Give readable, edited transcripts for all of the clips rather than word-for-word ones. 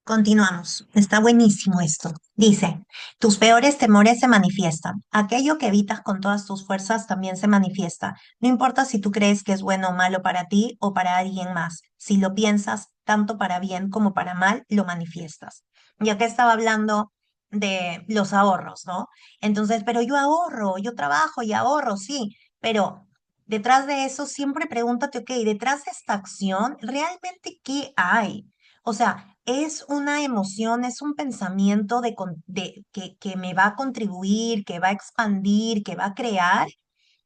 Continuamos. Está buenísimo esto. Dice, tus peores temores se manifiestan. Aquello que evitas con todas tus fuerzas también se manifiesta. No importa si tú crees que es bueno o malo para ti o para alguien más. Si lo piensas, tanto para bien como para mal, lo manifiestas. Ya que estaba hablando de los ahorros, ¿no? Entonces, pero yo ahorro, yo trabajo y ahorro, sí, pero detrás de eso siempre pregúntate, ok, detrás de esta acción, ¿realmente qué hay? O sea, es una emoción, es un pensamiento que me va a contribuir, que va a expandir, que va a crear,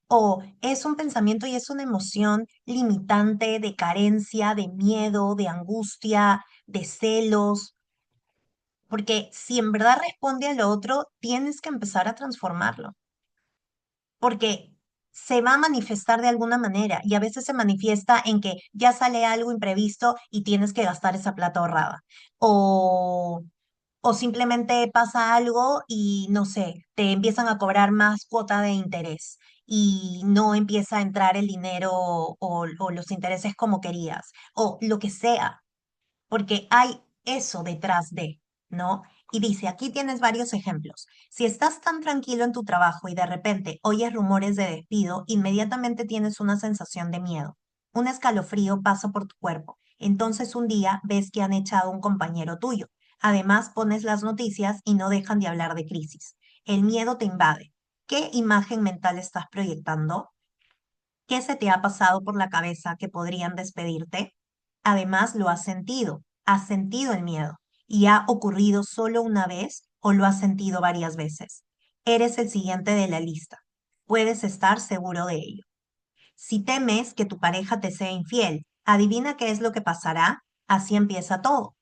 o es un pensamiento y es una emoción limitante de carencia, de miedo, de angustia, de celos, porque si en verdad responde a lo otro, tienes que empezar a transformarlo porque se va a manifestar de alguna manera y a veces se manifiesta en que ya sale algo imprevisto y tienes que gastar esa plata ahorrada. O, o simplemente pasa algo y no sé, te empiezan a cobrar más cuota de interés y no empieza a entrar el dinero o los intereses como querías o lo que sea porque hay eso detrás de, ¿no? Y dice, aquí tienes varios ejemplos. Si estás tan tranquilo en tu trabajo y de repente oyes rumores de despido, inmediatamente tienes una sensación de miedo. Un escalofrío pasa por tu cuerpo. Entonces un día ves que han echado a un compañero tuyo. Además, pones las noticias y no dejan de hablar de crisis. El miedo te invade. ¿Qué imagen mental estás proyectando? ¿Qué se te ha pasado por la cabeza que podrían despedirte? Además, lo has sentido el miedo y ha ocurrido solo una vez o lo has sentido varias veces. Eres el siguiente de la lista. Puedes estar seguro de ello. Si temes que tu pareja te sea infiel, adivina qué es lo que pasará. Así empieza todo.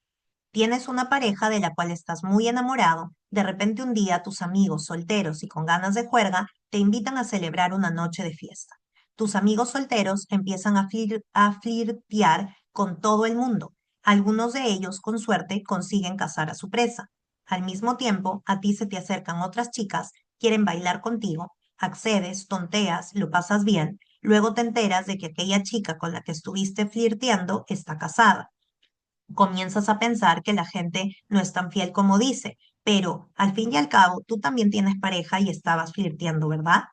Tienes una pareja de la cual estás muy enamorado, de repente un día tus amigos solteros y con ganas de juerga te invitan a celebrar una noche de fiesta. Tus amigos solteros empiezan a flirtear con todo el mundo. Algunos de ellos, con suerte, consiguen cazar a su presa. Al mismo tiempo, a ti se te acercan otras chicas, quieren bailar contigo, accedes, tonteas, lo pasas bien, luego te enteras de que aquella chica con la que estuviste flirteando está casada. Comienzas a pensar que la gente no es tan fiel como dice, pero al fin y al cabo tú también tienes pareja y estabas flirteando, ¿verdad?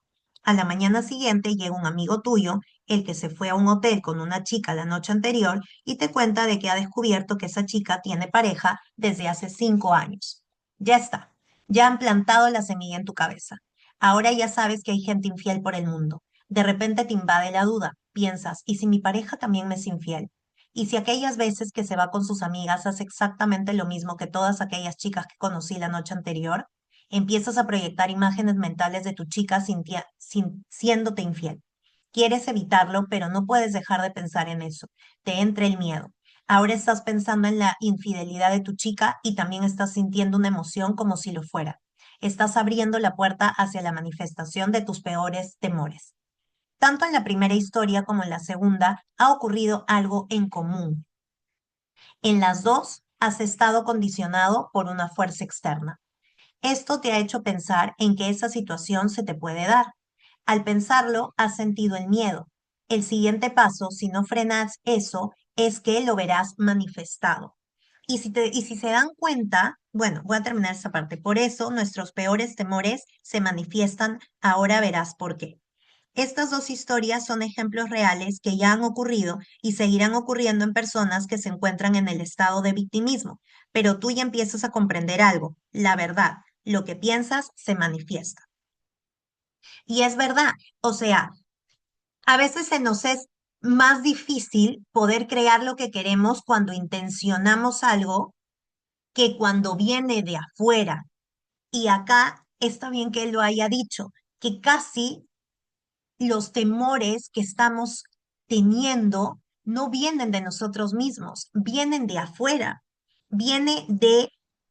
A la mañana siguiente llega un amigo tuyo, el que se fue a un hotel con una chica la noche anterior, y te cuenta de que ha descubierto que esa chica tiene pareja desde hace 5 años. Ya está, ya han plantado la semilla en tu cabeza. Ahora ya sabes que hay gente infiel por el mundo. De repente te invade la duda, piensas, ¿y si mi pareja también me es infiel? Y si aquellas veces que se va con sus amigas hace exactamente lo mismo que todas aquellas chicas que conocí la noche anterior, empiezas a proyectar imágenes mentales de tu chica siéndote infiel. Quieres evitarlo, pero no puedes dejar de pensar en eso. Te entra el miedo. Ahora estás pensando en la infidelidad de tu chica y también estás sintiendo una emoción como si lo fuera. Estás abriendo la puerta hacia la manifestación de tus peores temores. Tanto en la primera historia como en la segunda ha ocurrido algo en común. En las dos has estado condicionado por una fuerza externa. Esto te ha hecho pensar en que esa situación se te puede dar. Al pensarlo, has sentido el miedo. El siguiente paso, si no frenas eso, es que lo verás manifestado. Y si se dan cuenta, bueno, voy a terminar esta parte. Por eso nuestros peores temores se manifiestan. Ahora verás por qué. Estas dos historias son ejemplos reales que ya han ocurrido y seguirán ocurriendo en personas que se encuentran en el estado de victimismo, pero tú ya empiezas a comprender algo, la verdad, lo que piensas se manifiesta. Y es verdad, o sea, a veces se nos es más difícil poder crear lo que queremos cuando intencionamos algo que cuando viene de afuera. Y acá está bien que él lo haya dicho, que casi los temores que estamos teniendo no vienen de nosotros mismos, vienen de afuera, viene de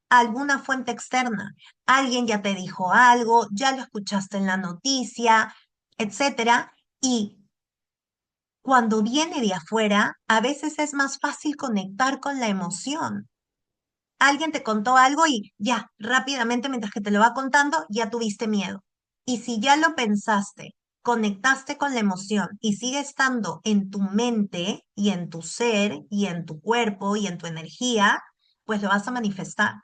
alguna fuente externa. Alguien ya te dijo algo, ya lo escuchaste en la noticia, etcétera, y cuando viene de afuera, a veces es más fácil conectar con la emoción. Alguien te contó algo y ya, rápidamente, mientras que te lo va contando, ya tuviste miedo. Y si ya lo pensaste, conectaste con la emoción y sigue estando en tu mente y en tu ser y en tu cuerpo y en tu energía, pues lo vas a manifestar.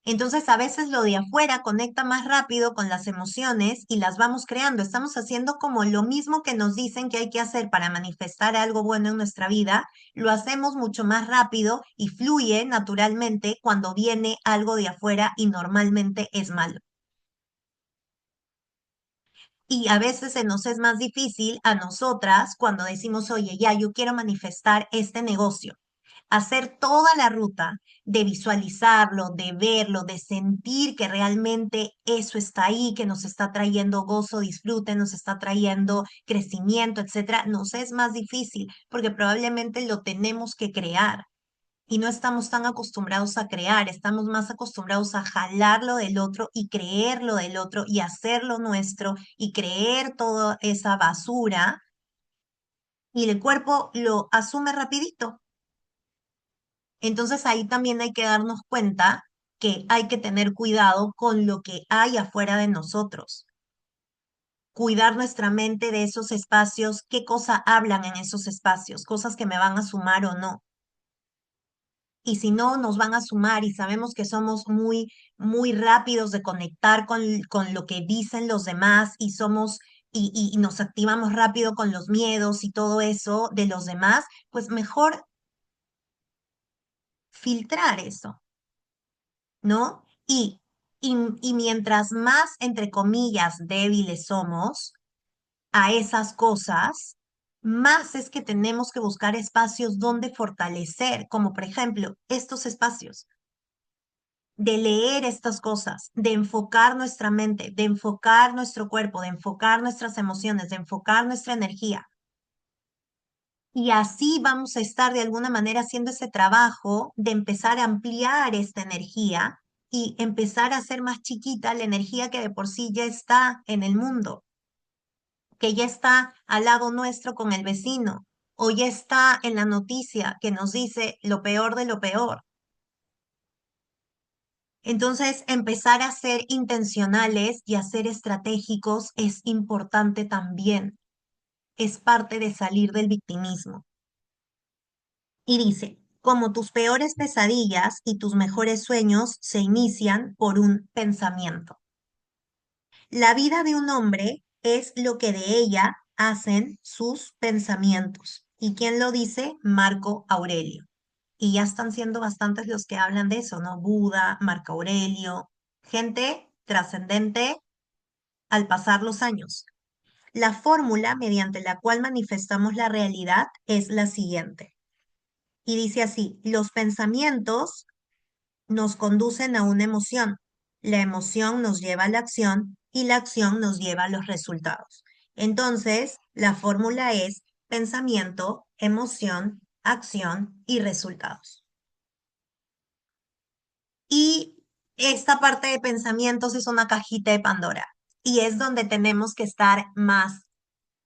Entonces, a veces lo de afuera conecta más rápido con las emociones y las vamos creando. Estamos haciendo como lo mismo que nos dicen que hay que hacer para manifestar algo bueno en nuestra vida, lo hacemos mucho más rápido y fluye naturalmente cuando viene algo de afuera y normalmente es malo. Y a veces se nos es más difícil a nosotras cuando decimos, oye, ya, yo quiero manifestar este negocio, hacer toda la ruta de visualizarlo, de verlo, de sentir que realmente eso está ahí, que nos está trayendo gozo, disfrute, nos está trayendo crecimiento, etcétera, nos es más difícil porque probablemente lo tenemos que crear. Y no estamos tan acostumbrados a crear, estamos más acostumbrados a jalar lo del otro y creer lo del otro y hacerlo nuestro y creer toda esa basura y el cuerpo lo asume rapidito. Entonces ahí también hay que darnos cuenta que hay que tener cuidado con lo que hay afuera de nosotros, cuidar nuestra mente de esos espacios, qué cosa hablan en esos espacios, cosas que me van a sumar o no. Y si no, nos van a sumar y sabemos que somos muy, muy rápidos de conectar con lo que dicen los demás y somos... y nos activamos rápido con los miedos y todo eso de los demás, pues mejor filtrar eso, ¿no? Y mientras más, entre comillas, débiles somos a esas cosas, más es que tenemos que buscar espacios donde fortalecer, como por ejemplo estos espacios, de leer estas cosas, de enfocar nuestra mente, de enfocar nuestro cuerpo, de enfocar nuestras emociones, de enfocar nuestra energía. Y así vamos a estar de alguna manera haciendo ese trabajo de empezar a ampliar esta energía y empezar a hacer más chiquita la energía que de por sí ya está en el mundo, que ya está al lado nuestro con el vecino, o ya está en la noticia que nos dice lo peor de lo peor. Entonces, empezar a ser intencionales y a ser estratégicos es importante también. Es parte de salir del victimismo. Y dice, como tus peores pesadillas y tus mejores sueños se inician por un pensamiento. La vida de un hombre es lo que de ella hacen sus pensamientos. ¿Y quién lo dice? Marco Aurelio. Y ya están siendo bastantes los que hablan de eso, ¿no? Buda, Marco Aurelio, gente trascendente al pasar los años. La fórmula mediante la cual manifestamos la realidad es la siguiente. Y dice así, los pensamientos nos conducen a una emoción, la emoción nos lleva a la acción y la acción nos lleva a los resultados. Entonces, la fórmula es pensamiento, emoción, acción y resultados. Y esta parte de pensamientos es una cajita de Pandora y es donde tenemos que estar más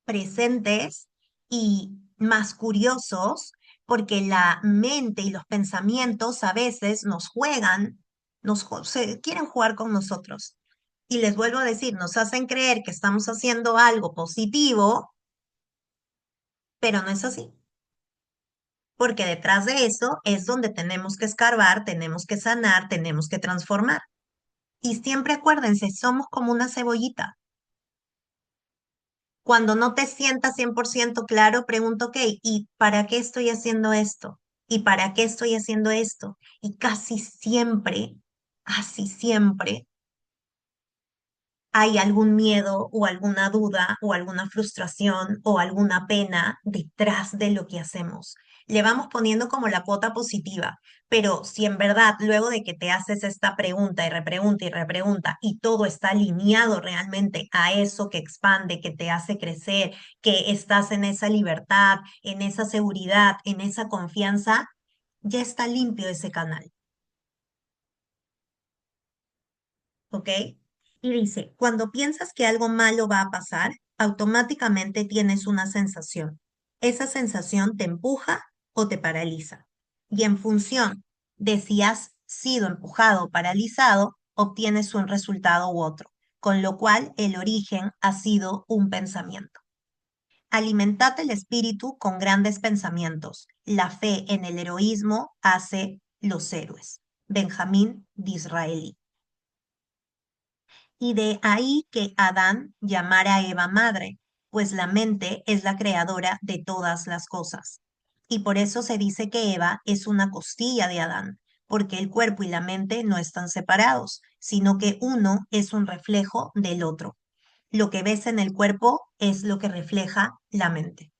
presentes y más curiosos, porque la mente y los pensamientos a veces nos juegan, se quieren jugar con nosotros. Y les vuelvo a decir, nos hacen creer que estamos haciendo algo positivo, pero no es así, porque detrás de eso es donde tenemos que escarbar, tenemos que sanar, tenemos que transformar. Y siempre acuérdense, somos como una cebollita. Cuando no te sientas 100% claro, pregunto, ok, ¿y para qué estoy haciendo esto? ¿Y para qué estoy haciendo esto? Y casi siempre hay algún miedo o alguna duda o alguna frustración o alguna pena detrás de lo que hacemos. Le vamos poniendo como la cuota positiva, pero si en verdad luego de que te haces esta pregunta y repregunta y todo está alineado realmente a eso que expande, que te hace crecer, que estás en esa libertad, en esa seguridad, en esa confianza, ya está limpio ese canal. ¿Ok? Y dice, cuando piensas que algo malo va a pasar, automáticamente tienes una sensación. Esa sensación te empuja o te paraliza. Y en función de si has sido empujado o paralizado, obtienes un resultado u otro, con lo cual el origen ha sido un pensamiento. Alimentate el espíritu con grandes pensamientos. La fe en el heroísmo hace los héroes. Benjamín Disraeli. Y de ahí que Adán llamara a Eva madre, pues la mente es la creadora de todas las cosas. Y por eso se dice que Eva es una costilla de Adán, porque el cuerpo y la mente no están separados, sino que uno es un reflejo del otro. Lo que ves en el cuerpo es lo que refleja la mente.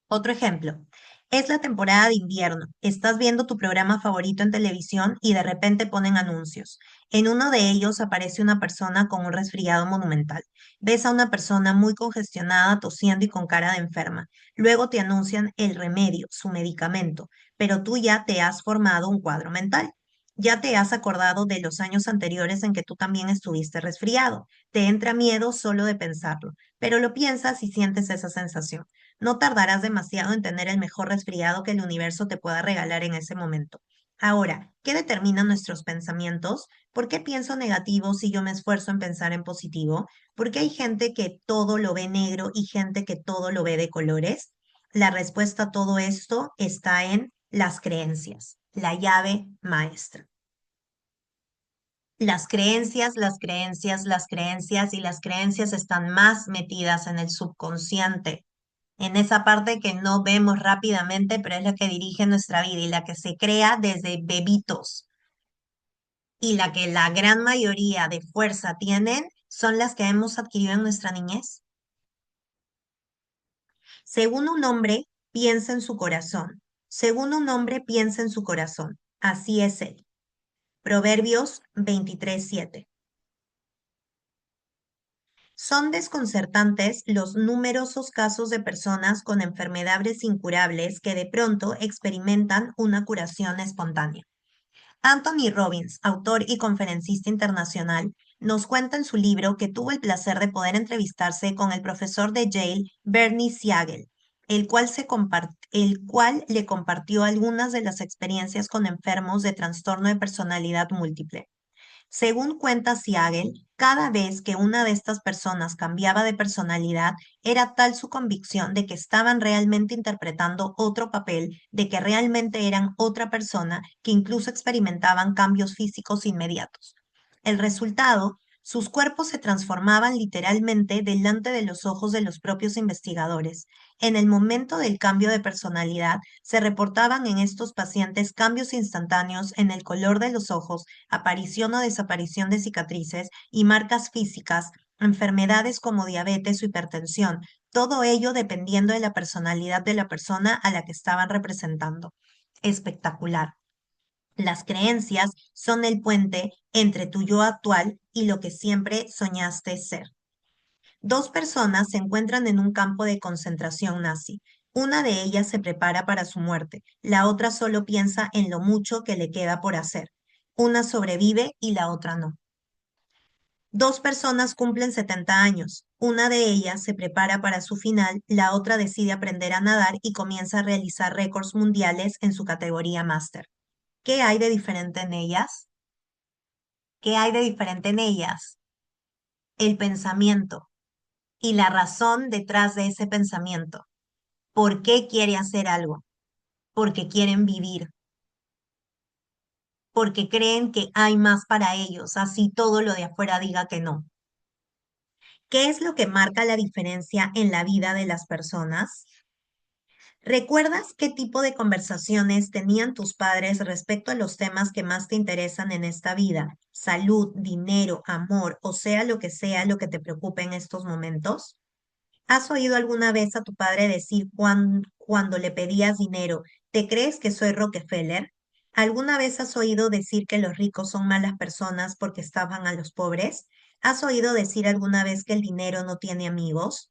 Otro ejemplo, es la temporada de invierno. Estás viendo tu programa favorito en televisión y de repente ponen anuncios. En uno de ellos aparece una persona con un resfriado monumental. Ves a una persona muy congestionada, tosiendo y con cara de enferma. Luego te anuncian el remedio, su medicamento, pero tú ya te has formado un cuadro mental. Ya te has acordado de los años anteriores en que tú también estuviste resfriado. Te entra miedo solo de pensarlo, pero lo piensas y sientes esa sensación. No tardarás demasiado en tener el mejor resfriado que el universo te pueda regalar en ese momento. Ahora, ¿qué determina nuestros pensamientos? ¿Por qué pienso negativo si yo me esfuerzo en pensar en positivo? ¿Por qué hay gente que todo lo ve negro y gente que todo lo ve de colores? La respuesta a todo esto está en las creencias, la llave maestra. Las creencias, las creencias, las creencias y las creencias están más metidas en el subconsciente, en esa parte que no vemos rápidamente, pero es la que dirige nuestra vida y la que se crea desde bebitos y la que la gran mayoría de fuerza tienen son las que hemos adquirido en nuestra niñez. Según un hombre, piensa en su corazón. Según un hombre, piensa en su corazón. Así es él. Proverbios 23:7. Son desconcertantes los numerosos casos de personas con enfermedades incurables que de pronto experimentan una curación espontánea. Anthony Robbins, autor y conferencista internacional, nos cuenta en su libro que tuvo el placer de poder entrevistarse con el profesor de Yale, Bernie Siegel, el cual le compartió algunas de las experiencias con enfermos de trastorno de personalidad múltiple. Según cuenta Siegel, cada vez que una de estas personas cambiaba de personalidad, era tal su convicción de que estaban realmente interpretando otro papel, de que realmente eran otra persona, que incluso experimentaban cambios físicos inmediatos. El resultado, sus cuerpos se transformaban literalmente delante de los ojos de los propios investigadores. En el momento del cambio de personalidad, se reportaban en estos pacientes cambios instantáneos en el color de los ojos, aparición o desaparición de cicatrices y marcas físicas, enfermedades como diabetes o hipertensión, todo ello dependiendo de la personalidad de la persona a la que estaban representando. Espectacular. Las creencias son el puente entre tu yo actual y lo que siempre soñaste ser. Dos personas se encuentran en un campo de concentración nazi. Una de ellas se prepara para su muerte, la otra solo piensa en lo mucho que le queda por hacer. Una sobrevive y la otra no. Dos personas cumplen 70 años. Una de ellas se prepara para su final, la otra decide aprender a nadar y comienza a realizar récords mundiales en su categoría máster. ¿Qué hay de diferente en ellas? ¿Qué hay de diferente en ellas? El pensamiento y la razón detrás de ese pensamiento. ¿Por qué quiere hacer algo? Porque quieren vivir, porque creen que hay más para ellos, así todo lo de afuera diga que no. ¿Qué es lo que marca la diferencia en la vida de las personas? ¿Recuerdas qué tipo de conversaciones tenían tus padres respecto a los temas que más te interesan en esta vida? Salud, dinero, amor, o sea lo que te preocupe en estos momentos. ¿Has oído alguna vez a tu padre decir cuando le pedías dinero, ¿te crees que soy Rockefeller? ¿Alguna vez has oído decir que los ricos son malas personas porque estaban a los pobres? ¿Has oído decir alguna vez que el dinero no tiene amigos?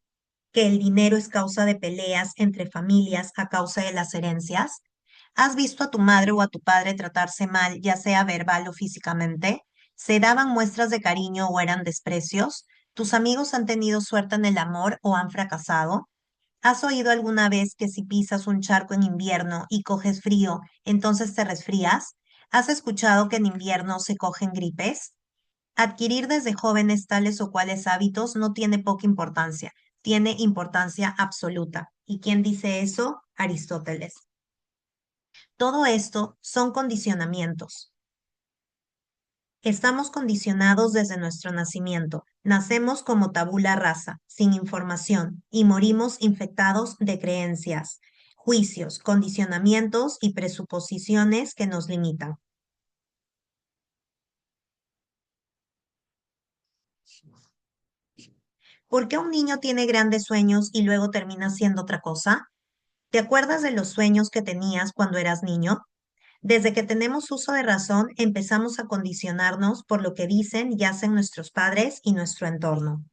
¿Que el dinero es causa de peleas entre familias a causa de las herencias? ¿Has visto a tu madre o a tu padre tratarse mal, ya sea verbal o físicamente? ¿Se daban muestras de cariño o eran desprecios? ¿Tus amigos han tenido suerte en el amor o han fracasado? ¿Has oído alguna vez que si pisas un charco en invierno y coges frío, entonces te resfrías? ¿Has escuchado que en invierno se cogen gripes? Adquirir desde jóvenes tales o cuales hábitos no tiene poca importancia. tiene importancia absoluta. ¿Y quién dice eso? Aristóteles. Todo esto son condicionamientos. Estamos condicionados desde nuestro nacimiento. Nacemos como tabula rasa, sin información, y morimos infectados de creencias, juicios, condicionamientos y presuposiciones que nos limitan. ¿Por qué un niño tiene grandes sueños y luego termina siendo otra cosa? ¿Te acuerdas de los sueños que tenías cuando eras niño? Desde que tenemos uso de razón, empezamos a condicionarnos por lo que dicen y hacen nuestros padres y nuestro entorno.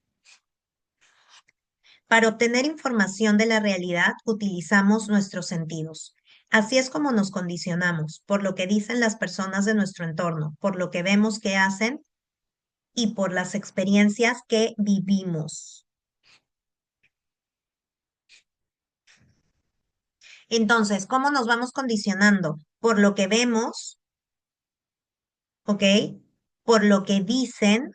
Para obtener información de la realidad, utilizamos nuestros sentidos. Así es como nos condicionamos, por lo que dicen las personas de nuestro entorno, por lo que vemos que hacen y por las experiencias que vivimos. Entonces, ¿cómo nos vamos condicionando? Por lo que vemos, ¿ok? Por lo que dicen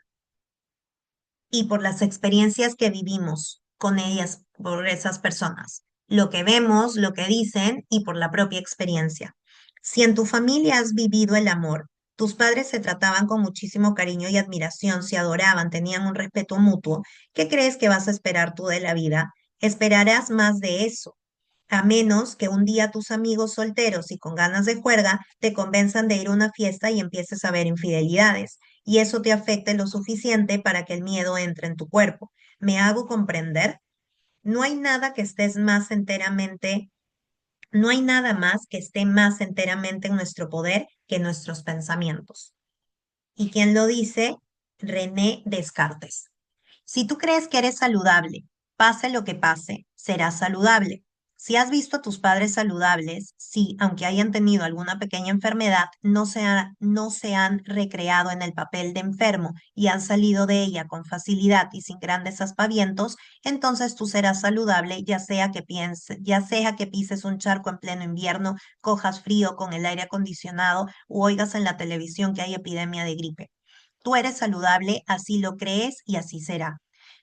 y por las experiencias que vivimos con ellas, por esas personas. Lo que vemos, lo que dicen y por la propia experiencia. Si en tu familia has vivido el amor, tus padres se trataban con muchísimo cariño y admiración, se adoraban, tenían un respeto mutuo, ¿qué crees que vas a esperar tú de la vida? Esperarás más de eso, a menos que un día tus amigos solteros y con ganas de juerga te convenzan de ir a una fiesta y empieces a ver infidelidades, y eso te afecte lo suficiente para que el miedo entre en tu cuerpo. ¿Me hago comprender? No hay nada que estés más enteramente, no hay nada más que esté más enteramente en nuestro poder que nuestros pensamientos. ¿Y quién lo dice? René Descartes. Si tú crees que eres saludable, pase lo que pase, serás saludable. Si has visto a tus padres saludables, sí, aunque hayan tenido alguna pequeña enfermedad, no se han recreado en el papel de enfermo y han salido de ella con facilidad y sin grandes aspavientos, entonces tú serás saludable, ya sea que pises un charco en pleno invierno, cojas frío con el aire acondicionado o oigas en la televisión que hay epidemia de gripe. Tú eres saludable, así lo crees y así será.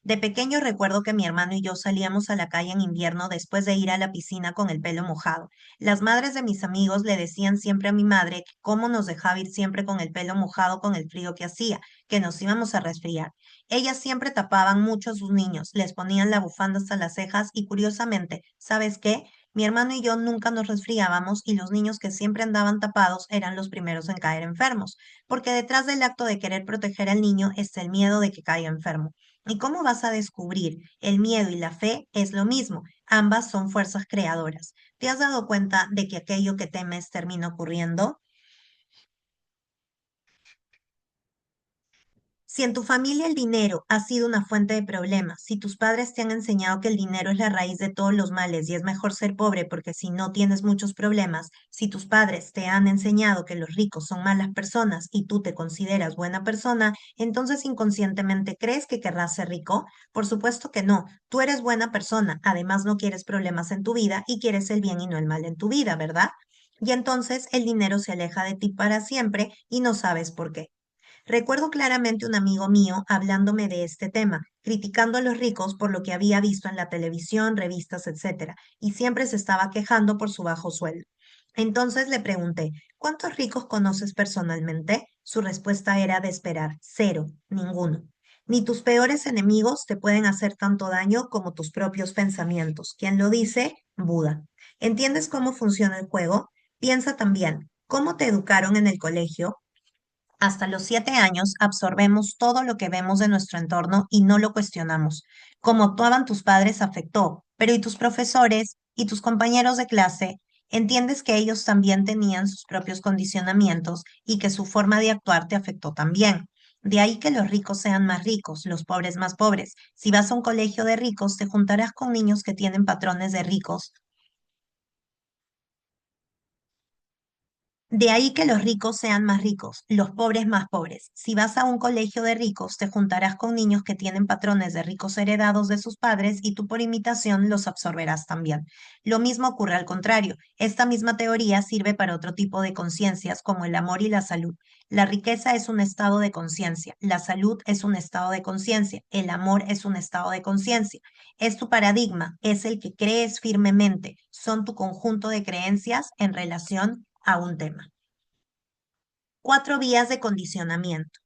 De pequeño recuerdo que mi hermano y yo salíamos a la calle en invierno después de ir a la piscina con el pelo mojado. Las madres de mis amigos le decían siempre a mi madre que cómo nos dejaba ir siempre con el pelo mojado con el frío que hacía, que nos íbamos a resfriar. Ellas siempre tapaban mucho a sus niños, les ponían la bufanda hasta las cejas y curiosamente, ¿sabes qué? Mi hermano y yo nunca nos resfriábamos y los niños que siempre andaban tapados eran los primeros en caer enfermos, porque detrás del acto de querer proteger al niño está el miedo de que caiga enfermo. ¿Y cómo vas a descubrir? El miedo y la fe es lo mismo, ambas son fuerzas creadoras. ¿Te has dado cuenta de que aquello que temes termina ocurriendo? Si en tu familia el dinero ha sido una fuente de problemas, si tus padres te han enseñado que el dinero es la raíz de todos los males y es mejor ser pobre porque si no tienes muchos problemas, si tus padres te han enseñado que los ricos son malas personas y tú te consideras buena persona, entonces inconscientemente crees que querrás ser rico. Por supuesto que no, tú eres buena persona, además no quieres problemas en tu vida y quieres el bien y no el mal en tu vida, ¿verdad? Y entonces el dinero se aleja de ti para siempre y no sabes por qué. Recuerdo claramente un amigo mío hablándome de este tema, criticando a los ricos por lo que había visto en la televisión, revistas, etcétera, y siempre se estaba quejando por su bajo sueldo. Entonces le pregunté, ¿cuántos ricos conoces personalmente? Su respuesta era de esperar, cero, ninguno. Ni tus peores enemigos te pueden hacer tanto daño como tus propios pensamientos. ¿Quién lo dice? Buda. ¿Entiendes cómo funciona el juego? Piensa también, ¿cómo te educaron en el colegio? Hasta los 7 años absorbemos todo lo que vemos de nuestro entorno y no lo cuestionamos. Cómo actuaban tus padres afectó, pero ¿y tus profesores y tus compañeros de clase? Entiendes que ellos también tenían sus propios condicionamientos y que su forma de actuar te afectó también. De ahí que los ricos sean más ricos, los pobres más pobres. Si vas a un colegio de ricos, te juntarás con niños que tienen patrones de ricos. De ahí que los ricos sean más ricos, los pobres más pobres. Si vas a un colegio de ricos, te juntarás con niños que tienen patrones de ricos heredados de sus padres y tú por imitación los absorberás también. Lo mismo ocurre al contrario. Esta misma teoría sirve para otro tipo de conciencias como el amor y la salud. La riqueza es un estado de conciencia, la salud es un estado de conciencia, el amor es un estado de conciencia. Es tu paradigma, es el que crees firmemente, son tu conjunto de creencias en relación a un tema. 4 vías de condicionamiento.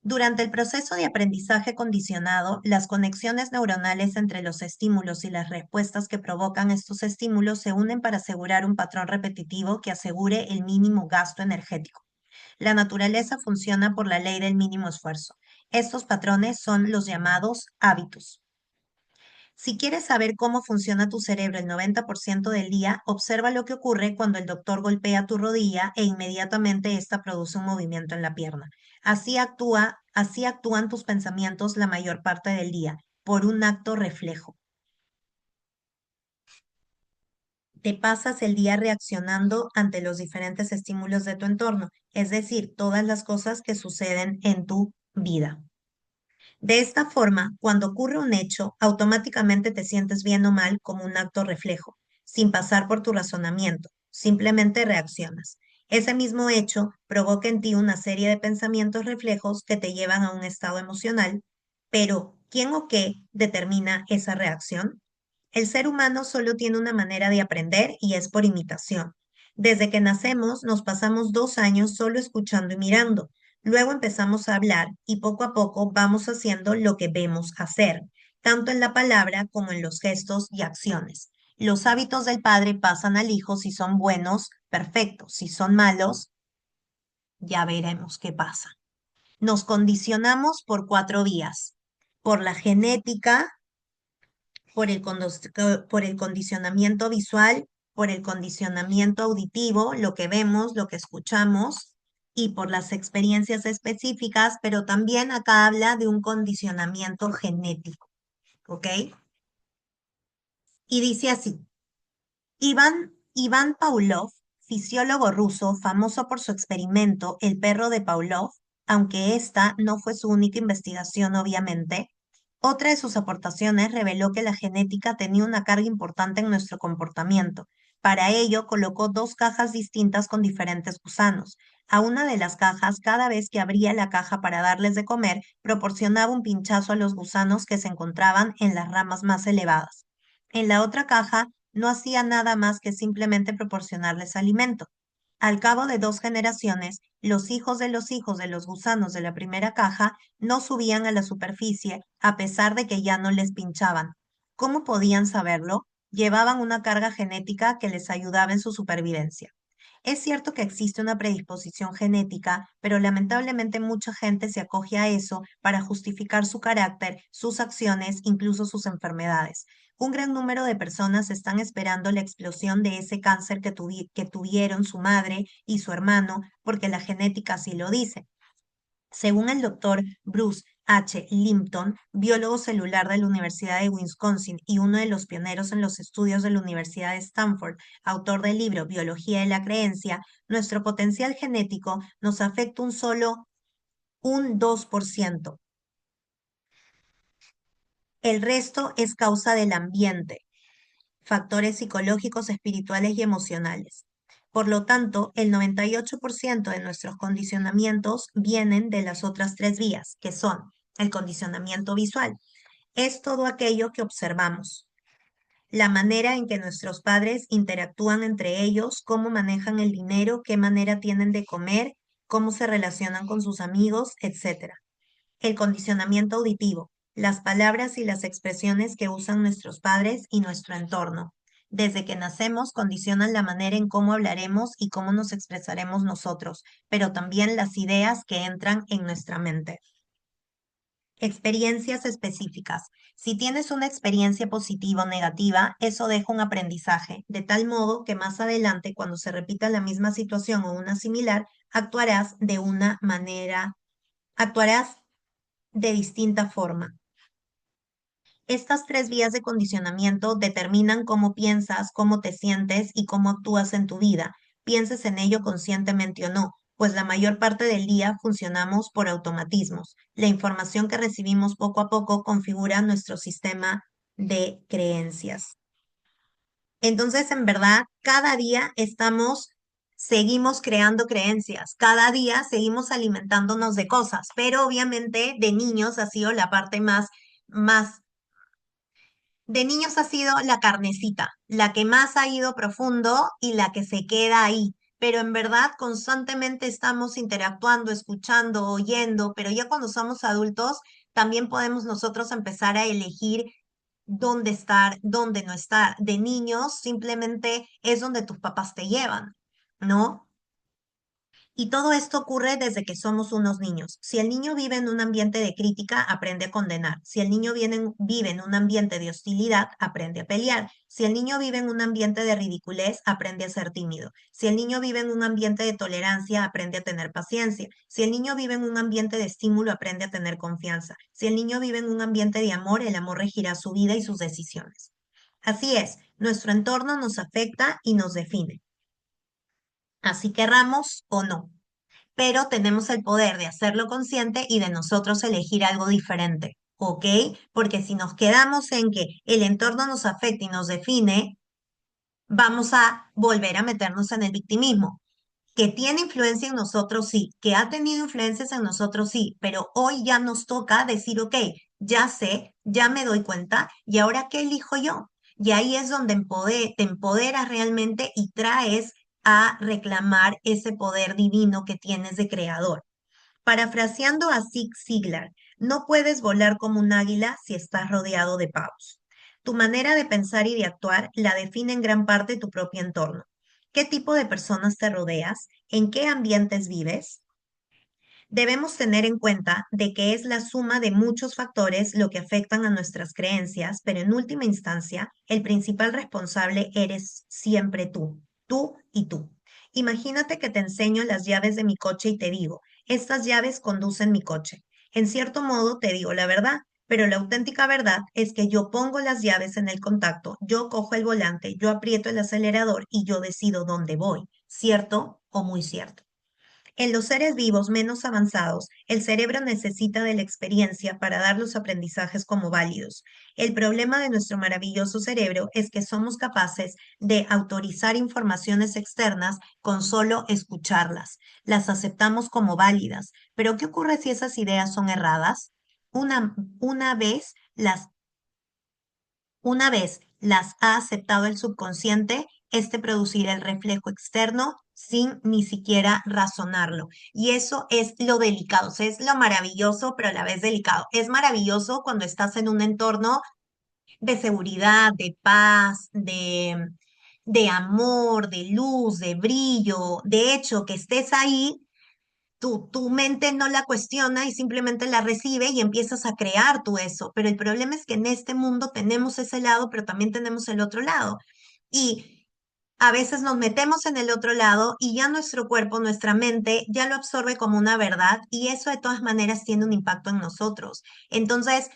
Durante el proceso de aprendizaje condicionado, las conexiones neuronales entre los estímulos y las respuestas que provocan estos estímulos se unen para asegurar un patrón repetitivo que asegure el mínimo gasto energético. La naturaleza funciona por la ley del mínimo esfuerzo. Estos patrones son los llamados hábitos. Si quieres saber cómo funciona tu cerebro el 90% del día, observa lo que ocurre cuando el doctor golpea tu rodilla e inmediatamente ésta produce un movimiento en la pierna. Así actúan tus pensamientos la mayor parte del día, por un acto reflejo. Te pasas el día reaccionando ante los diferentes estímulos de tu entorno, es decir, todas las cosas que suceden en tu vida. De esta forma, cuando ocurre un hecho, automáticamente te sientes bien o mal como un acto reflejo, sin pasar por tu razonamiento, simplemente reaccionas. Ese mismo hecho provoca en ti una serie de pensamientos reflejos que te llevan a un estado emocional, pero ¿quién o qué determina esa reacción? El ser humano solo tiene una manera de aprender y es por imitación. Desde que nacemos nos pasamos 2 años solo escuchando y mirando. Luego empezamos a hablar y poco a poco vamos haciendo lo que vemos hacer, tanto en la palabra como en los gestos y acciones. Los hábitos del padre pasan al hijo si son buenos, perfecto. Si son malos, ya veremos qué pasa. Nos condicionamos por 4 vías. Por la genética, por el condicionamiento visual, por el condicionamiento auditivo, lo que vemos, lo que escuchamos, y por las experiencias específicas, pero también acá habla de un condicionamiento genético, ¿ok? Y dice así, Iván Pavlov, fisiólogo ruso famoso por su experimento El perro de Pavlov, aunque esta no fue su única investigación, obviamente, otra de sus aportaciones reveló que la genética tenía una carga importante en nuestro comportamiento. Para ello, colocó 2 cajas distintas con diferentes gusanos. A una de las cajas, cada vez que abría la caja para darles de comer, proporcionaba un pinchazo a los gusanos que se encontraban en las ramas más elevadas. En la otra caja, no hacía nada más que simplemente proporcionarles alimento. Al cabo de 2 generaciones, los hijos de los gusanos de la primera caja no subían a la superficie a pesar de que ya no les pinchaban. ¿Cómo podían saberlo? Llevaban una carga genética que les ayudaba en su supervivencia. Es cierto que existe una predisposición genética, pero lamentablemente mucha gente se acoge a eso para justificar su carácter, sus acciones, incluso sus enfermedades. Un gran número de personas están esperando la explosión de ese cáncer que tuvieron su madre y su hermano, porque la genética así lo dice. Según el doctor Bruce H. Limpton, biólogo celular de la Universidad de Wisconsin y uno de los pioneros en los estudios de la Universidad de Stanford, autor del libro Biología de la Creencia, nuestro potencial genético nos afecta un 2%. El resto es causa del ambiente, factores psicológicos, espirituales y emocionales. Por lo tanto, el 98% de nuestros condicionamientos vienen de las otras 3 vías, que son el condicionamiento visual. Es todo aquello que observamos, la manera en que nuestros padres interactúan entre ellos, cómo manejan el dinero, qué manera tienen de comer, cómo se relacionan con sus amigos, etc. El condicionamiento auditivo, las palabras y las expresiones que usan nuestros padres y nuestro entorno. Desde que nacemos condicionan la manera en cómo hablaremos y cómo nos expresaremos nosotros, pero también las ideas que entran en nuestra mente. Experiencias específicas. Si tienes una experiencia positiva o negativa, eso deja un aprendizaje, de tal modo que más adelante, cuando se repita la misma situación o una similar, actuarás de distinta forma. Estas 3 vías de condicionamiento determinan cómo piensas, cómo te sientes y cómo actúas en tu vida. pienses en ello conscientemente o no, pues la mayor parte del día funcionamos por automatismos. La información que recibimos poco a poco configura nuestro sistema de creencias. Entonces, en verdad, cada día seguimos creando creencias, cada día seguimos alimentándonos de cosas, pero obviamente de niños ha sido la parte más, de niños ha sido la carnecita, la que más ha ido profundo y la que se queda ahí. Pero en verdad constantemente estamos interactuando, escuchando, oyendo, pero ya cuando somos adultos, también podemos nosotros empezar a elegir dónde estar, dónde no estar. De niños simplemente es donde tus papás te llevan, ¿no? Y todo esto ocurre desde que somos unos niños. Si el niño vive en un ambiente de crítica, aprende a condenar. Si el niño vive en un ambiente de hostilidad, aprende a pelear. Si el niño vive en un ambiente de ridiculez, aprende a ser tímido. Si el niño vive en un ambiente de tolerancia, aprende a tener paciencia. Si el niño vive en un ambiente de estímulo, aprende a tener confianza. Si el niño vive en un ambiente de amor, el amor regirá su vida y sus decisiones. Así es, nuestro entorno nos afecta y nos define, así querramos o no, pero tenemos el poder de hacerlo consciente y de nosotros elegir algo diferente, ¿ok? Porque si nos quedamos en que el entorno nos afecta y nos define, vamos a volver a meternos en el victimismo. Que tiene influencia en nosotros, sí, que ha tenido influencias en nosotros, sí, pero hoy ya nos toca decir, ok, ya sé, ya me doy cuenta, y ahora ¿qué elijo yo? Y ahí es donde te empoderas realmente y traes a reclamar ese poder divino que tienes de creador. Parafraseando a Zig Ziglar, no puedes volar como un águila si estás rodeado de pavos. Tu manera de pensar y de actuar la define en gran parte tu propio entorno. ¿Qué tipo de personas te rodeas? ¿En qué ambientes vives? Debemos tener en cuenta de que es la suma de muchos factores lo que afectan a nuestras creencias, pero en última instancia, el principal responsable eres siempre tú y tú. Imagínate que te enseño las llaves de mi coche y te digo, estas llaves conducen mi coche. En cierto modo te digo la verdad, pero la auténtica verdad es que yo pongo las llaves en el contacto, yo cojo el volante, yo aprieto el acelerador y yo decido dónde voy. ¿Cierto o muy cierto? En los seres vivos menos avanzados, el cerebro necesita de la experiencia para dar los aprendizajes como válidos. El problema de nuestro maravilloso cerebro es que somos capaces de autorizar informaciones externas con solo escucharlas. Las aceptamos como válidas. Pero ¿qué ocurre si esas ideas son erradas? Una vez las ha aceptado el subconsciente, este producirá el reflejo externo sin ni siquiera razonarlo. Y eso es lo delicado, o sea, es lo maravilloso, pero a la vez delicado. Es maravilloso cuando estás en un entorno de seguridad, de paz, de amor, de luz, de brillo. De hecho, que estés ahí, tu mente no la cuestiona y simplemente la recibe y empiezas a crear tú eso. Pero el problema es que en este mundo tenemos ese lado, pero también tenemos el otro lado. Y a veces nos metemos en el otro lado y ya nuestro cuerpo, nuestra mente, ya lo absorbe como una verdad y eso de todas maneras tiene un impacto en nosotros. Entonces,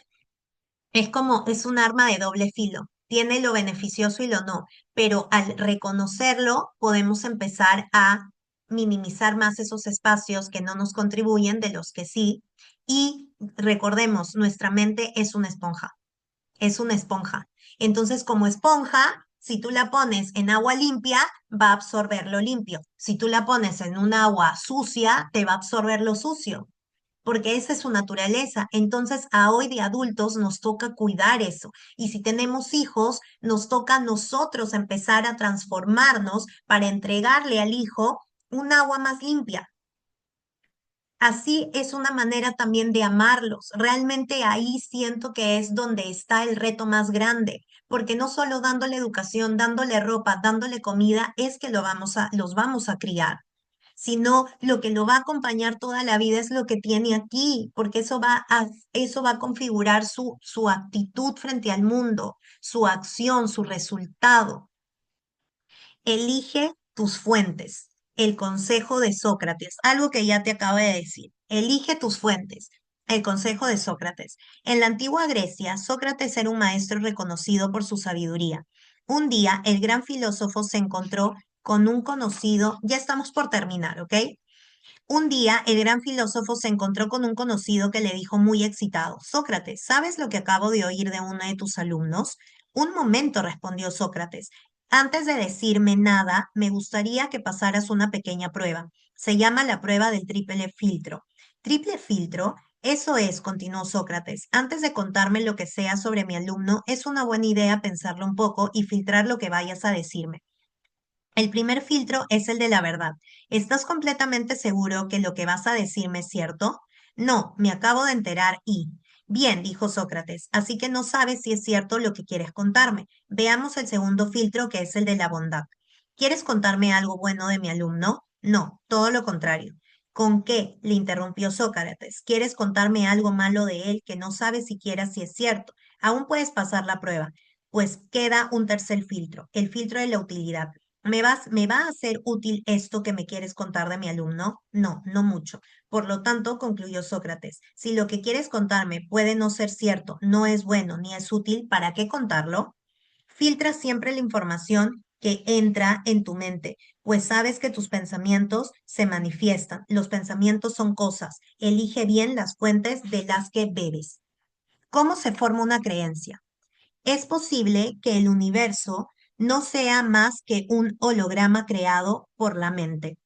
es un arma de doble filo. Tiene lo beneficioso y lo no, pero al reconocerlo podemos empezar a minimizar más esos espacios que no nos contribuyen de los que sí. Y recordemos, nuestra mente es una esponja. Entonces, como esponja, si tú la pones en agua limpia, va a absorber lo limpio. Si tú la pones en un agua sucia, te va a absorber lo sucio porque esa es su naturaleza. Entonces, a hoy de adultos nos toca cuidar eso. Y si tenemos hijos, nos toca a nosotros empezar a transformarnos para entregarle al hijo un agua más limpia. Así es una manera también de amarlos. Realmente ahí siento que es donde está el reto más grande, porque no solo dándole educación, dándole ropa, dándole comida, es que los vamos a criar, sino lo que lo va a acompañar toda la vida es lo que tiene aquí, porque eso va a configurar su actitud frente al mundo, su acción, su resultado. Elige tus fuentes. El consejo de Sócrates, algo que ya te acabo de decir. Elige tus fuentes. El consejo de Sócrates. En la antigua Grecia, Sócrates era un maestro reconocido por su sabiduría. Un día, el gran filósofo se encontró con un conocido, ya estamos por terminar, ¿ok? Un día, el gran filósofo se encontró con un conocido que le dijo muy excitado, Sócrates, ¿sabes lo que acabo de oír de uno de tus alumnos? Un momento, respondió Sócrates. Antes de decirme nada, me gustaría que pasaras una pequeña prueba. Se llama la prueba del triple filtro. ¿Triple filtro? Eso es, continuó Sócrates. Antes de contarme lo que sea sobre mi alumno, es una buena idea pensarlo un poco y filtrar lo que vayas a decirme. El primer filtro es el de la verdad. ¿Estás completamente seguro que lo que vas a decirme es cierto? No, me acabo de enterar y... Bien, dijo Sócrates, así que no sabes si es cierto lo que quieres contarme. Veamos el segundo filtro, que es el de la bondad. ¿Quieres contarme algo bueno de mi alumno? No, todo lo contrario. ¿Con qué? Le interrumpió Sócrates. ¿Quieres contarme algo malo de él que no sabes siquiera si es cierto? Aún puedes pasar la prueba. Pues queda un tercer filtro, el filtro de la utilidad. ¿Me va a ser útil esto que me quieres contar de mi alumno? No, no mucho. Por lo tanto, concluyó Sócrates, si lo que quieres contarme puede no ser cierto, no es bueno ni es útil, ¿para qué contarlo? Filtra siempre la información que entra en tu mente, pues sabes que tus pensamientos se manifiestan. Los pensamientos son cosas. Elige bien las fuentes de las que bebes. ¿Cómo se forma una creencia? Es posible que el universo no sea más que un holograma creado por la mente.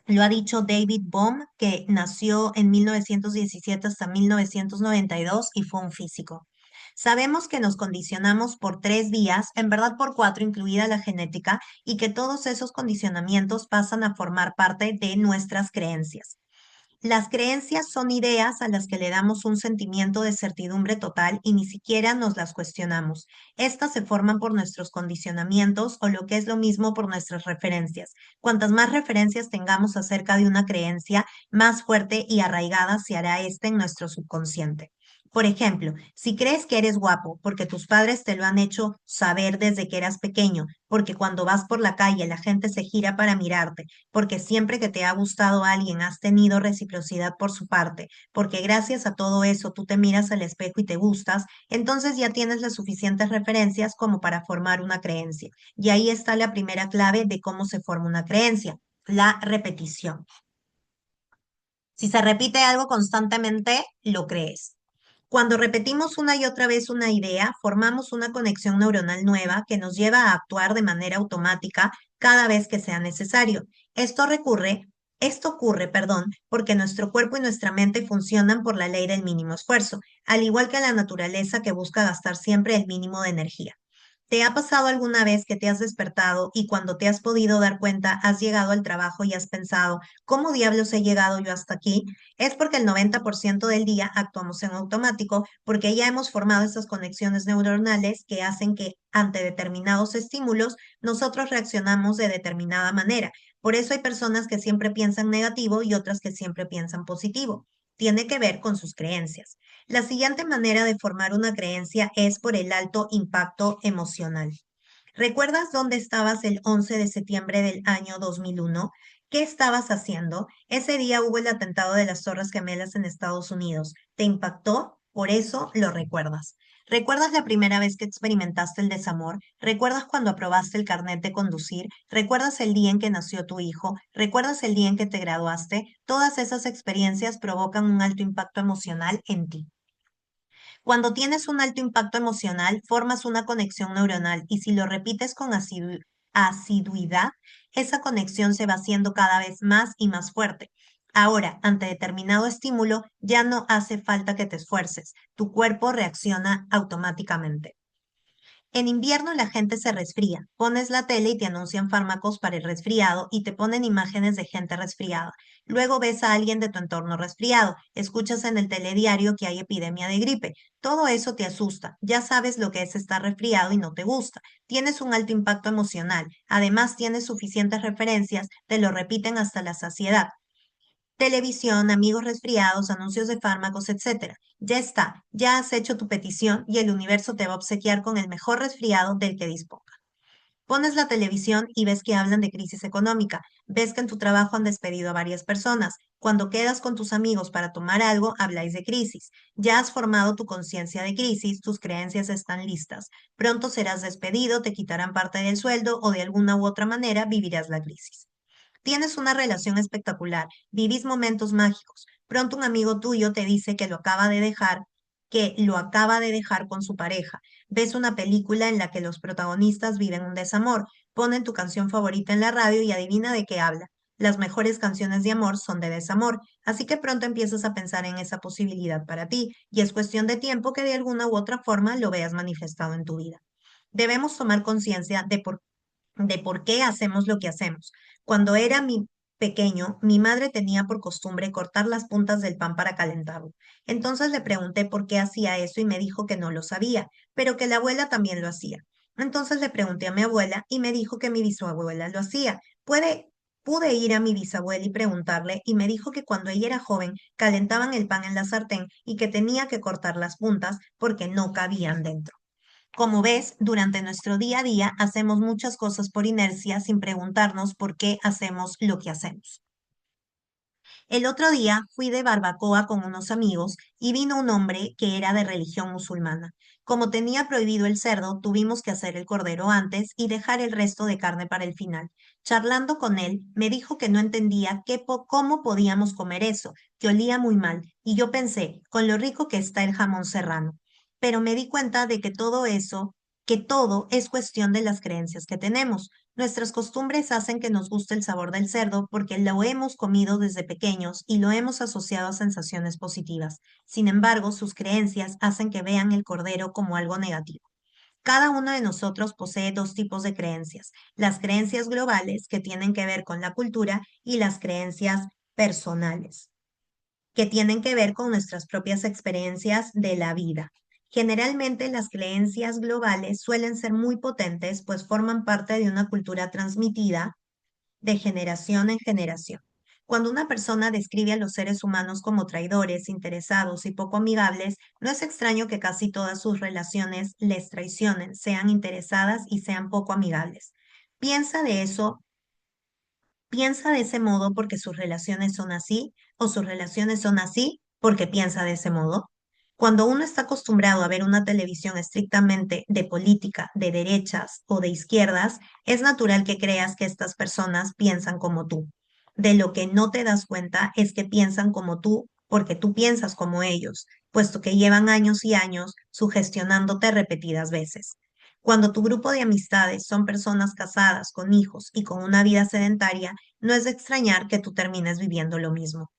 Lo ha dicho David Bohm, que nació en 1917 hasta 1992 y fue un físico. Sabemos que nos condicionamos por 3 vías, en verdad por 4, incluida la genética, y que todos esos condicionamientos pasan a formar parte de nuestras creencias. Las creencias son ideas a las que le damos un sentimiento de certidumbre total y ni siquiera nos las cuestionamos. Estas se forman por nuestros condicionamientos o lo que es lo mismo por nuestras referencias. Cuantas más referencias tengamos acerca de una creencia, más fuerte y arraigada se hará ésta en nuestro subconsciente. Por ejemplo, si crees que eres guapo porque tus padres te lo han hecho saber desde que eras pequeño, porque cuando vas por la calle la gente se gira para mirarte, porque siempre que te ha gustado alguien has tenido reciprocidad por su parte, porque gracias a todo eso tú te miras al espejo y te gustas, entonces ya tienes las suficientes referencias como para formar una creencia. Y ahí está la primera clave de cómo se forma una creencia, la repetición. Si se repite algo constantemente, lo crees. Cuando repetimos una y otra vez una idea, formamos una conexión neuronal nueva que nos lleva a actuar de manera automática cada vez que sea necesario. Esto ocurre, porque nuestro cuerpo y nuestra mente funcionan por la ley del mínimo esfuerzo, al igual que la naturaleza que busca gastar siempre el mínimo de energía. ¿Te ha pasado alguna vez que te has despertado y cuando te has podido dar cuenta has llegado al trabajo y has pensado, ¿cómo diablos he llegado yo hasta aquí? Es porque el 90% del día actuamos en automático porque ya hemos formado esas conexiones neuronales que hacen que ante determinados estímulos nosotros reaccionamos de determinada manera. Por eso hay personas que siempre piensan negativo y otras que siempre piensan positivo. Tiene que ver con sus creencias. La siguiente manera de formar una creencia es por el alto impacto emocional. ¿Recuerdas dónde estabas el 11 de septiembre del año 2001? ¿Qué estabas haciendo? Ese día hubo el atentado de las Torres Gemelas en Estados Unidos. ¿Te impactó? Por eso lo recuerdas. ¿Recuerdas la primera vez que experimentaste el desamor? ¿Recuerdas cuando aprobaste el carnet de conducir? ¿Recuerdas el día en que nació tu hijo? ¿Recuerdas el día en que te graduaste? Todas esas experiencias provocan un alto impacto emocional en ti. Cuando tienes un alto impacto emocional, formas una conexión neuronal y si lo repites con asiduidad, esa conexión se va haciendo cada vez más y más fuerte. Ahora, ante determinado estímulo, ya no hace falta que te esfuerces, tu cuerpo reacciona automáticamente. En invierno la gente se resfría. Pones la tele y te anuncian fármacos para el resfriado y te ponen imágenes de gente resfriada. Luego ves a alguien de tu entorno resfriado. Escuchas en el telediario que hay epidemia de gripe. Todo eso te asusta. Ya sabes lo que es estar resfriado y no te gusta. Tienes un alto impacto emocional. Además, tienes suficientes referencias, te lo repiten hasta la saciedad. Televisión, amigos resfriados, anuncios de fármacos, etcétera. Ya está, ya has hecho tu petición y el universo te va a obsequiar con el mejor resfriado del que disponga. Pones la televisión y ves que hablan de crisis económica, ves que en tu trabajo han despedido a varias personas, Cuando quedas con tus amigos para tomar algo, habláis de crisis. Ya has formado tu conciencia de crisis, tus creencias están listas. Pronto serás despedido, te quitarán parte del sueldo o de alguna u otra manera vivirás la crisis. Tienes una relación espectacular, vivís momentos mágicos. Pronto un amigo tuyo te dice que lo acaba de dejar con su pareja. Ves una película en la que los protagonistas viven un desamor. Ponen tu canción favorita en la radio y adivina de qué habla. Las mejores canciones de amor son de desamor, así que pronto empiezas a pensar en esa posibilidad para ti, y es cuestión de tiempo que de alguna u otra forma lo veas manifestado en tu vida. Debemos tomar conciencia de por qué hacemos lo que hacemos. Cuando era mi pequeño, mi madre tenía por costumbre cortar las puntas del pan para calentarlo. Entonces le pregunté por qué hacía eso y me dijo que no lo sabía, pero que la abuela también lo hacía. Entonces le pregunté a mi abuela y me dijo que mi bisabuela lo hacía. Pude ir a mi bisabuela y preguntarle y me dijo que cuando ella era joven calentaban el pan en la sartén y que tenía que cortar las puntas porque no cabían dentro. Como ves, durante nuestro día a día hacemos muchas cosas por inercia sin preguntarnos por qué hacemos lo que hacemos. El otro día fui de barbacoa con unos amigos y vino un hombre que era de religión musulmana. Como tenía prohibido el cerdo, tuvimos que hacer el cordero antes y dejar el resto de carne para el final. Charlando con él, me dijo que no entendía cómo podíamos comer eso, que olía muy mal, y yo pensé, con lo rico que está el jamón serrano. Pero me di cuenta de que todo es cuestión de las creencias que tenemos. Nuestras costumbres hacen que nos guste el sabor del cerdo porque lo hemos comido desde pequeños y lo hemos asociado a sensaciones positivas. Sin embargo, sus creencias hacen que vean el cordero como algo negativo. Cada uno de nosotros posee dos tipos de creencias: las creencias globales, que tienen que ver con la cultura, y las creencias personales, que tienen que ver con nuestras propias experiencias de la vida. Generalmente las creencias globales suelen ser muy potentes, pues forman parte de una cultura transmitida de generación en generación. Cuando una persona describe a los seres humanos como traidores, interesados y poco amigables, no es extraño que casi todas sus relaciones les traicionen, sean interesadas y sean poco amigables. Piensa de eso Piensa de ese modo porque sus relaciones son así, o sus relaciones son así porque piensa de ese modo. Cuando uno está acostumbrado a ver una televisión estrictamente de política, de derechas o de izquierdas, es natural que creas que estas personas piensan como tú. De lo que no te das cuenta es que piensan como tú porque tú piensas como ellos, puesto que llevan años y años sugestionándote repetidas veces. Cuando tu grupo de amistades son personas casadas, con hijos y con una vida sedentaria, no es de extrañar que tú termines viviendo lo mismo.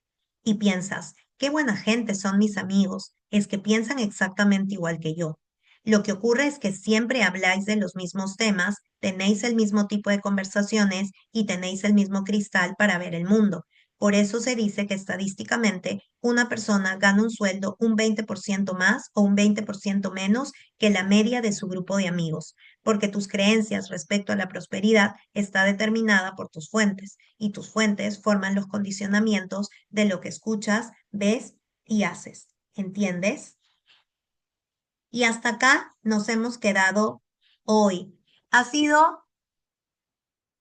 Y piensas, qué buena gente son mis amigos, es que piensan exactamente igual que yo. Lo que ocurre es que siempre habláis de los mismos temas, tenéis el mismo tipo de conversaciones y tenéis el mismo cristal para ver el mundo. Por eso se dice que estadísticamente una persona gana un sueldo un 20% más o un 20% menos que la media de su grupo de amigos, porque tus creencias respecto a la prosperidad está determinada por tus fuentes, y tus fuentes forman los condicionamientos de lo que escuchas, ves y haces. ¿Entiendes? Y hasta acá nos hemos quedado hoy. Ha sido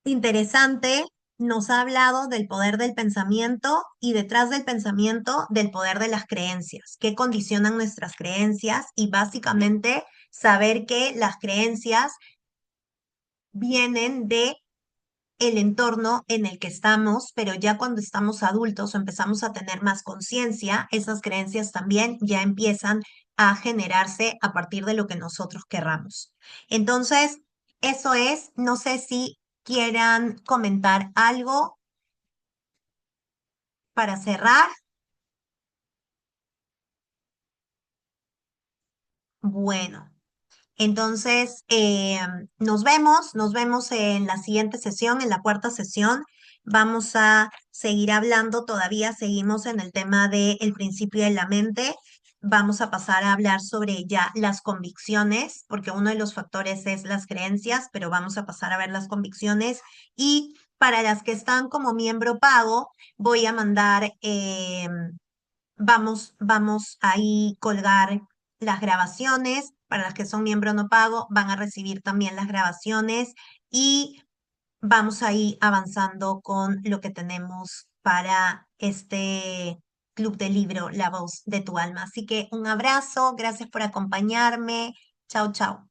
interesante, nos ha hablado del poder del pensamiento y detrás del pensamiento del poder de las creencias, que condicionan nuestras creencias, y básicamente saber que las creencias vienen de el entorno en el que estamos, pero ya cuando estamos adultos o empezamos a tener más conciencia, esas creencias también ya empiezan a generarse a partir de lo que nosotros querramos. Entonces, eso es, no sé si quieran comentar algo para cerrar. Bueno. Entonces, nos vemos en la siguiente sesión, en la cuarta sesión. Vamos a seguir hablando, todavía seguimos en el tema del principio de la mente. Vamos a pasar a hablar sobre ya las convicciones, porque uno de los factores es las creencias, pero vamos a pasar a ver las convicciones. Y para las que están como miembro pago, voy a mandar, vamos a ahí colgar las grabaciones. Para las que son miembro no pago, van a recibir también las grabaciones, y vamos a ir avanzando con lo que tenemos para este club de libro La Voz de tu Alma. Así que un abrazo, gracias por acompañarme. Chao, chao.